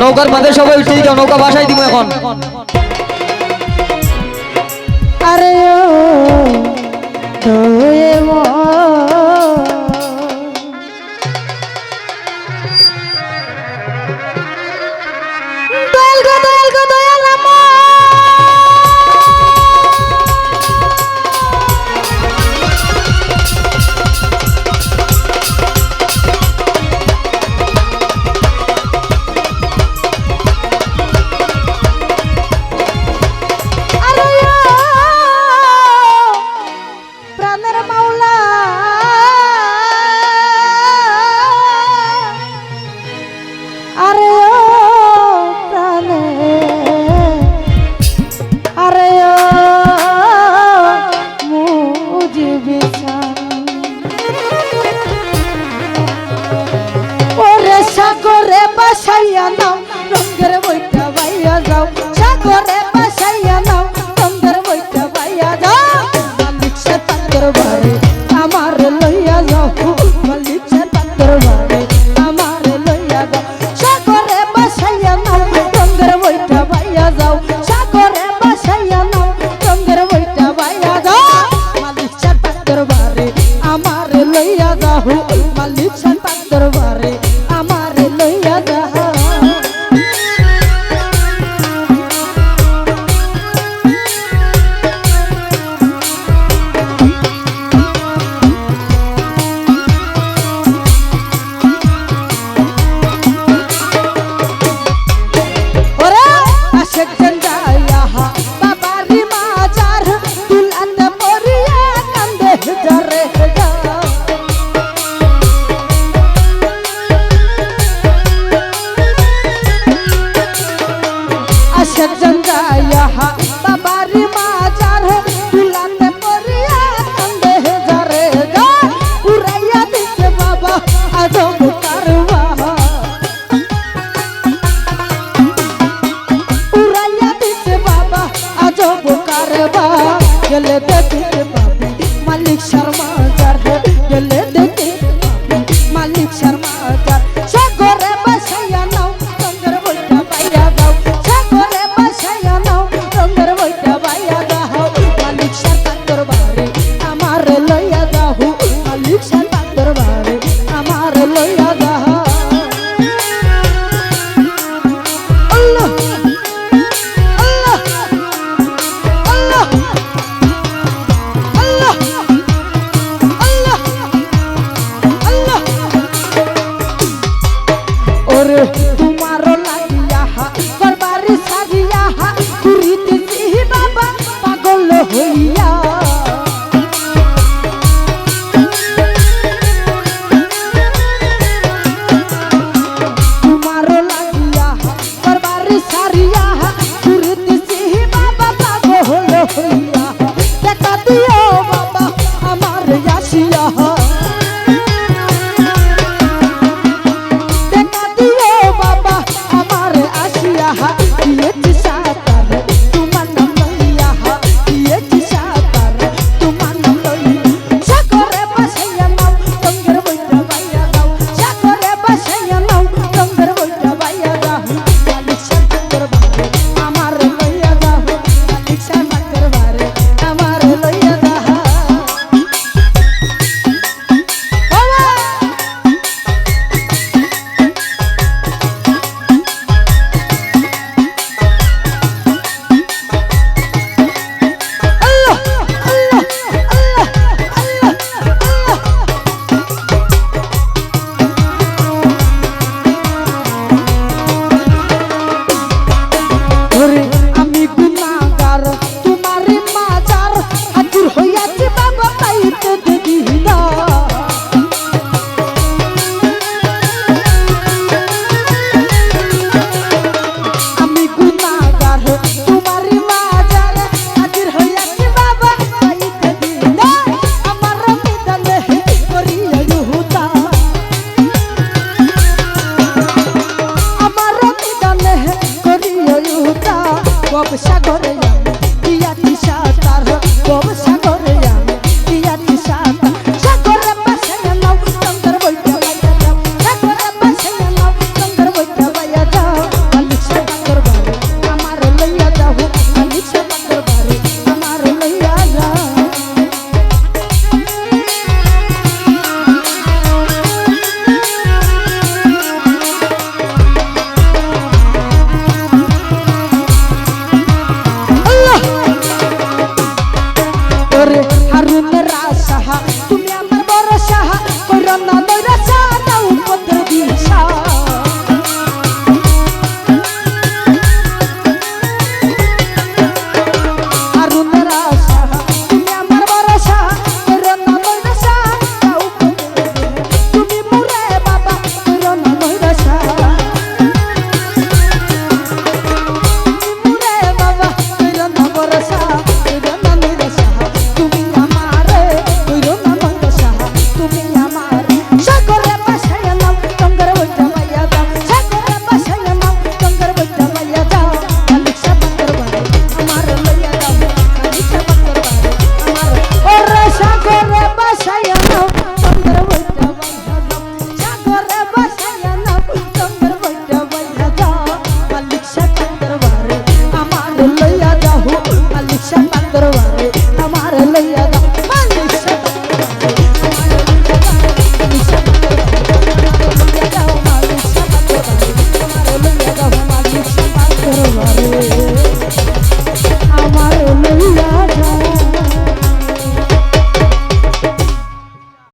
নৌকার মাঝে সবাই উঠে যাও, নৌকা বাসায় দিব এখন। আরে ও তোয়ে মো দয়াল গো দয়াল আমার সাগরে বাসাইয়া নাও রঙের বইটা বাইয়া যাও, সাগরে বাসাইয়া নাও রঙের বইটা বাইয়া যাও। মালিক সে তার বাড়ি আমার লইয়া যাও, মালিক সে তার বাড়ি আমার লইয়া যাও। সাগরে বাসাইয়া নাও রঙের বইটা বাইয়া যাও, সাগরে বাসাইয়া নাও রঙের বইটা বাইয়া যাও। মালিক সে তার বাড়ি আমার লইয়া যাও, মালিক সে তার বাড়ি আমার লইয়া যাও। ওরে আশেক জঞ্জায়া বাবারি মাজার দুলাতে পরিয়া কান্দে ধরে যা। আশেক জঞ্জায়া বাবারি মাজার দুলাতে পরিয়া কান্দে ধরে যা। উড়াইয়া দিছে বাবা আজব কারবা, উড়াইয়া দিছে বাবা আজব কারবা। গেলে দেখতে পাবি মালিক শর্মা যার, গেলে দেখতে পাবি মালিক শর্মা যার। সাগরে বাসাইয়া নাও রঙের বইটা বাইয়া দাও, সাগরে বাসাইয়া নাও রঙের বইটা বাইয়া দাও। মালিক শর্মা দরবারে আমার লইয়া যাও, মালিক শর্মা দরবারে আমার লইয়া যাও। আল্লাহ আল্লাহ আল্লাহ আল্লাহ আল্লাহ আল্লাহ। ওরে তোমারও লাগিয়া করবারি সাজিয়া ঘুরিতেছি বাবা পাগল হইয়া। তোমারও লাগিয়া করবারি সারিয়া ঘুরিতেছি বাবা পাগল হইয়া। দেখা দিও বাবা আমার আসিয়া, দেখা দিও বাবা আমার আসিয়া। দিয়েছি সাঁতার তোমার নাম লইয়া, দিয়েছি সাঁতার তোমার নাম লইয়া। সাগরে বাসাইয়া নাও রঙের বইটা বাইয়া দাও, সাগরে বাসাইয়া নাও রঙের বইটা বাইয়া দাও। মালিক সাঁতার দরবারে আমার লইয়া যাও, মালিক সাঁতার দরবারে আমার লইয়া যাও। আমি গুনাহগার তোমারে মাজার হাজির হইয়াছি বাবা পাইতে দেবি না। আমি গুনাহগার তোমারে মাজার হাজির হইয়াছি বাবা পাইতে দেবি না। আমার বিদালে করিয়া ইহুদা, আমার বিদালে করিয়া ইহুদা। সাগরে